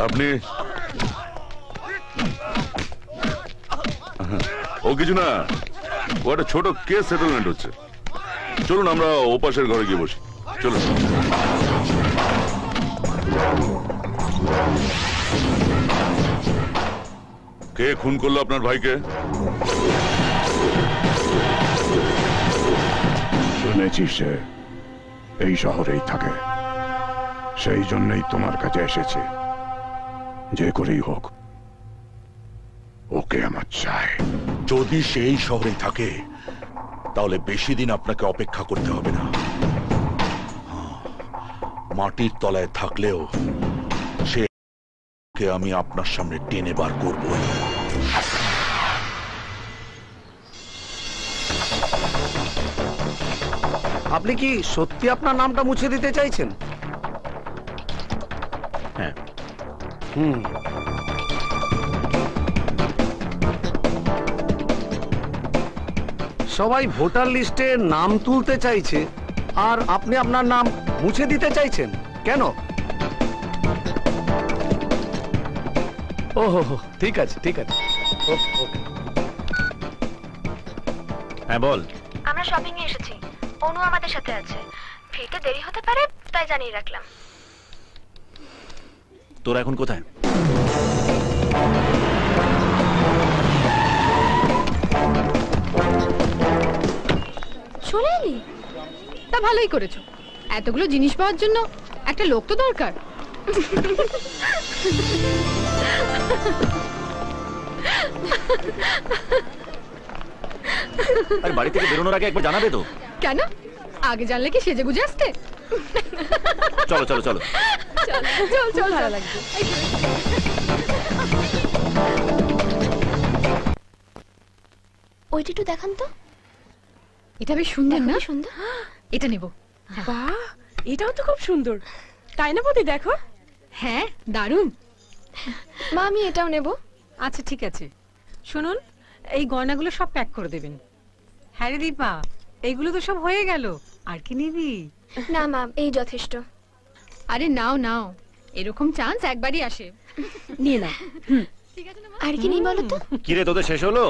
আপনি ও কিছু না, ও একটা ছোট কেস সেটেলমেন্ট হচ্ছে। চলুন আমরা ওপাশের ঘরে গিয়ে বসি। চলুন। কে খুন করলো আপনার ভাইকে? শুনেছি সে এই শহরেই থাকে, সেই জন্যই তোমার কাছে এসেছে। যে করেই হোক ওকে আমার চাই। যদি সেই শহরেই থাকে তাহলে বেশি দিন আপনাকে অপেক্ষা করতে হবে না। মাটির তলায় থাকলেও সে আমি আপনার সামনে টেনে বার করব। আপনি কি সত্যি আপনার নামটা মুছে দিতে চাইছেন? হ্যাঁ। সবাই ভোটার লিস্টে নাম তুলতে চাইছে আর আপনি আপনার নাম মুছে দিতে চাইছেন কেন? ওহো, ঠিক আছে ঠিক আছে। হ্যাঁ বল। আমরা শপিং এ এসেছি, অনু আমাদের সাথে আছে। ফিরতে দেরি হতে পারে তাই জানিয়ে রাখলাম। তোরা এখন কোথায়? চলে এলি? তা ভালোই করেছো, এতগুলো জিনিস পাওয়ার জন্য একটা লোক তো দরকার। আরে বাড়ি থেকে বেরোনোর আগে একবার জানাবে তো। কেন? আগে জানলে কি সেজে গুজে আসতে? চলো চলো চলো চল চল, ভালো লাগবে। ওইটা একটু দেখান তো। এটা বেশ সুন্দর না? সুন্দর, এটা নেব। বাহ, এটাও তো খুব সুন্দর, তাই না বৌদি? দেখো। হ্যাঁ, দারুণ। মা আমি এটাও নেব। আচ্ছা ঠিক আছে, শুনুন এই গয়নাগুলো সব প্যাক করে দেবেন। হ্যাঁ রে দীপা, এইগুলো তো সব হয়ে গেল, আর কি নিবি? না মা, এই যথেষ্ট। আরে নাও নাও, এরকম চান্স একবারই আসে। নিয়ে না। আর কি নেই বলো তো? কিরে তোদের শেষ হলো?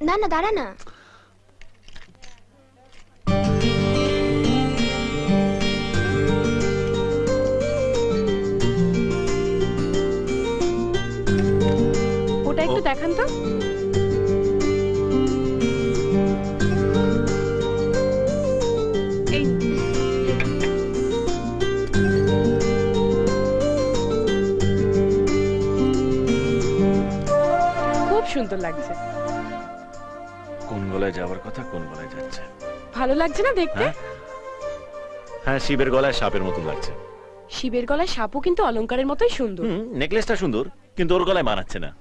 না না, দাঁড়া না। ওটা একটু দেখান তো। এই খুব সুন্দর লাগছে। কোন গলায় যাওয়ার কথা কোন গলায় যাচ্ছে? ভালো লাগছে না দেখতে? হ্যাঁ, শিবের গলায় সাপের মতো লাগছে। শিবের গলায় সাপও কিন্তু অলংকারের মতোই সুন্দর। নেকলেসটা সুন্দর, কিন্তু ওর গলায় মানাচ্ছে না।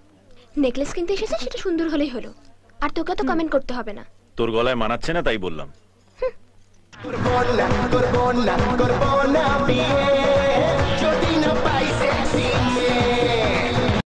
নেকলেস কিনতে এসেছে, সেটা সুন্দর হলেই হলো। আর তোকে তো কমেন্ট করতে হবে না। তোর গলায় মানাচ্ছে না তাই বললাম। করবো না বিয়ে যদি না